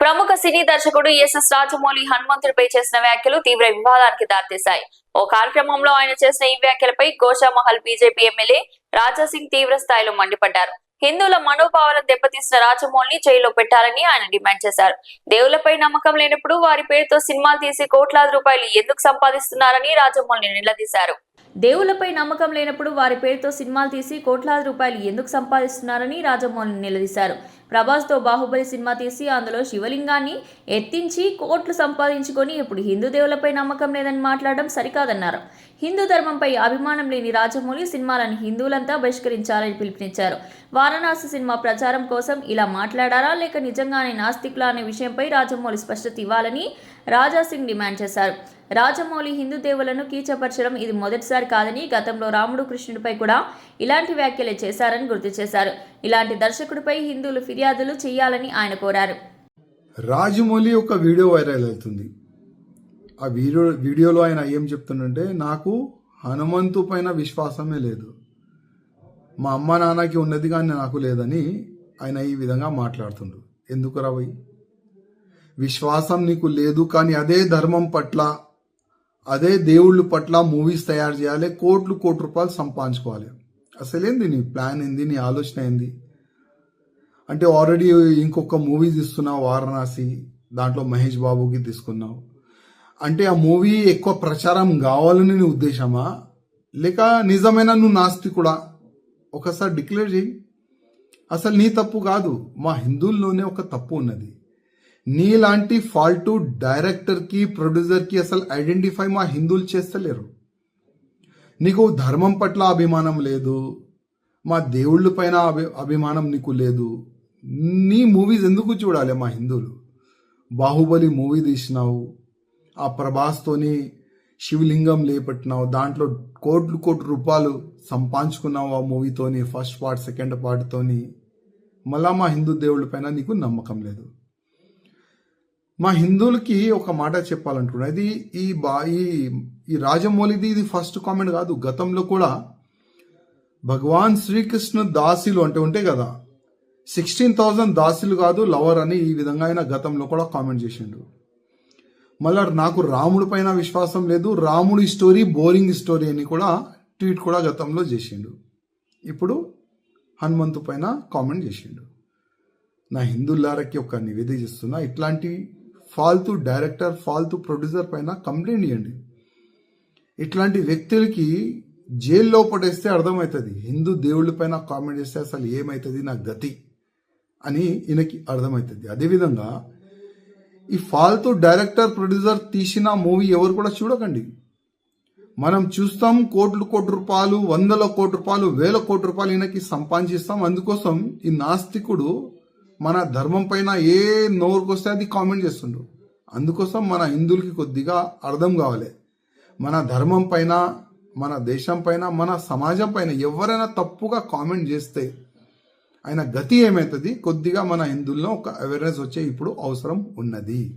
ప్రముఖ సినీ దర్శకుడు ఎస్ఎస్ రాజమౌళి హనుమంతుడిపై చేసిన వ్యాఖ్యలు తీవ్ర వివాదానికి దారితీశాయి. ఓ కార్యక్రమంలో ఆయన చేసిన ఈ వ్యాఖ్యలపై గోషామహల్ బీజేపీ ఎమ్మెల్యే రాజాసింగ్ తీవ్ర స్థాయిలో మండిపడ్డారు. హిందువుల మనోభావాలను దెబ్బతీసిన రాజమౌళిని జైల్లో పెట్టాలని ఆయన డిమాండ్ చేశారు. దేవుళ్లపై నమ్మకం లేనప్పుడు వారి పేరుతో సినిమాలు తీసి కోట్లాది రూపాయలు ఎందుకు సంపాదిస్తున్నారని రాజమౌళిని నిలదీశారు. దేవుళ్లపై నమ్మకం లేనప్పుడు వారి పేరుతో సినిమాలు తీసి కోట్లాది రూపాయలు ఎందుకు సంపాదిస్తున్నారని రాజమౌళిని నిలదీశారు. ప్రభాస్తో బాహుబలి సినిమా తీసి అందులో శివలింగాన్ని ఎత్తించి కోట్లు సంపాదించుకొని ఇప్పుడు హిందూ దేవులపై నమ్మకం లేదని మాట్లాడడం సరికాదన్నారు. హిందూ ధర్మంపై అభిమానం లేని రాజమౌళి సినిమాలను హిందువులంతా బహిష్కరించాలని పిలుపునిచ్చారు. వారణాసి సినిమా ప్రచారం కోసం ఇలా మాట్లాడారా లేక నిజంగానే నాస్తికులా అనే విషయంపై రాజమౌళి స్పష్టత ఇవ్వాలని రాజాసింగ్ డిమాండ్ చేశారు. రాజమౌళి హిందూ దేవులను కీచపరచడం ఇది మొదటిసారి కాదని, గతంలో రాముడు కృష్ణుడిపై కూడా ఇలాంటి వ్యాఖ్యలే చేశారని గుర్తు చేశారు. ఇలాంటి దర్శకుడిపై హిందువులు ఫిర్యాదులు చేయాలని ఆయన కోరారు. రాజమౌళి ఒక వీడియో వైరల్ అవుతుంది. ఆ వీడియోలో ఆయన ఏం చెప్తుందంటే, నాకు హనుమంతు పైన విశ్వాసమే లేదు, మా అమ్మ నాన్నకి ఉన్నది కానీ నాకు లేదని ఆయన ఈ విధంగా మాట్లాడుతుండు. ఎందుకు రావై విశ్వాసం నీకు లేదు కానీ అదే ధర్మం పట్ల అదే దేవుళ్ళ పట్ల మూవీస్ తయారు చేయాలి, కోట్లు రూపాయలు సంపాదించుకోవాలి. అసలేంది నీ ప్లాన్ ఏంది, నీ ఆలోచన ఏంది? అంటే ఆల్రెడీ ఇంకొక మూవీ తీస్తున్నావు వారణాసి, దాంట్లో మహేష్ బాబుకి తీసుకున్నావు. అంటే ఆ మూవీ ఎక్కువ ప్రచారం కావాలని నీ ఉద్దేశమా, లేక నిజమైన నువ్వు నాస్తికుడా? ఒకసారి డిక్లేర్ చేయి. అసలు నీ తప్పు కాదు, మా హిందువుల్లోనే ఒక తప్పు ఉన్నది. నీలాంటి ఫాల్టు డైరెక్టర్కి ప్రొడ్యూసర్కి అసలు ఐడెంటిఫై మా హిందువులు చేస్తలేరు. నీకు ధర్మం పట్ల అభిమానం లేదు, మా దేవుళ్ళ పైన అభిమానం నీకు లేదు. నీ మూవీస్ ఎందుకు చూడాలి మా హిందువులు? బాహుబలి మూవీ తీసినావు, ఆ ప్రభాస్తోని శివలింగం లేపట్టినావు, దాంట్లో కోట్లు రూపాయలు సంపాదించుకున్నావు ఆ మూవీతోని, ఫస్ట్ పార్ట్ సెకండ్ పార్ట్తోని. మళ్ళా మా హిందూ దేవుళ్ళ పైన నీకు నమ్మకం లేదు. మా హిందువులకి ఒక మాట చెప్పాలంటున్నా, ఇది ఈ రాజమౌళిది ఇది ఫస్ట్ కామెంట్ కాదు. గతంలో కూడా భగవాన్ శ్రీకృష్ణ దాసులు అంటే ఉంటాయి కదా, 16,000 దాసులు కాదు లవర్ అని ఈ విధంగా ఆయన గతంలో కూడా కామెంట్ చేసిండు. మళ్ళా నాకు రాముడి పైన విశ్వాసం లేదు, రాముడి స్టోరీ బోరింగ్ స్టోరీ అని కూడా ట్వీట్ కూడా గతంలో చేసిండు. ఇప్పుడు హనుమంతు పైన కామెంట్ చేసిండు. నా హిందువులారకి ఒక నివేదిక చేస్తున్నా, ఇట్లాంటి ఫాల్తూ డైరెక్టర్ ఫాల్తూ ప్రొడ్యూసర్ పైన కంప్లైంట్ ఇవ్వండి. ఇట్లాంటి వ్యక్తులకి జైల్లో పడేస్తే అర్థమవుతుంది, హిందూ దేవుళ్ళ పైన కామెంట్ చేస్తే అసలు ఏమవుతుంది నా గతి అని ఈయనకి అర్థమవుతుంది. అదేవిధంగా ఈ ఫాల్తూ డైరెక్టర్ ప్రొడ్యూసర్ తీసిన మూవీ ఎవరు కూడా చూడకండి. మనం చూస్తాం కోట్ల రూపాయలు, 100 కోట్ల రూపాయలు, 1000 కోట్ల రూపాయలు ఈయనకి సంపాదిస్తాం. అందుకోసం ఈ నాస్తికుడు మన ధర్మం పైన ఏ నోరుకొస్తే అది కామెంట్ చేస్తుండ్రు. అందుకోసం మన హిందువులకి కొద్దిగా అర్థం కావాలి, మన ధర్మం పైన, మన దేశం పైన, మన సమాజం పైన ఎవరైనా తప్పుగా కామెంట్ చేస్తే ఆయన గతి ఏమవుతుంది, కొద్దిగా మన హిందువుల్లో ఒక అవేర్నెస్ వచ్చే ఇప్పుడు అవసరం ఉన్నది.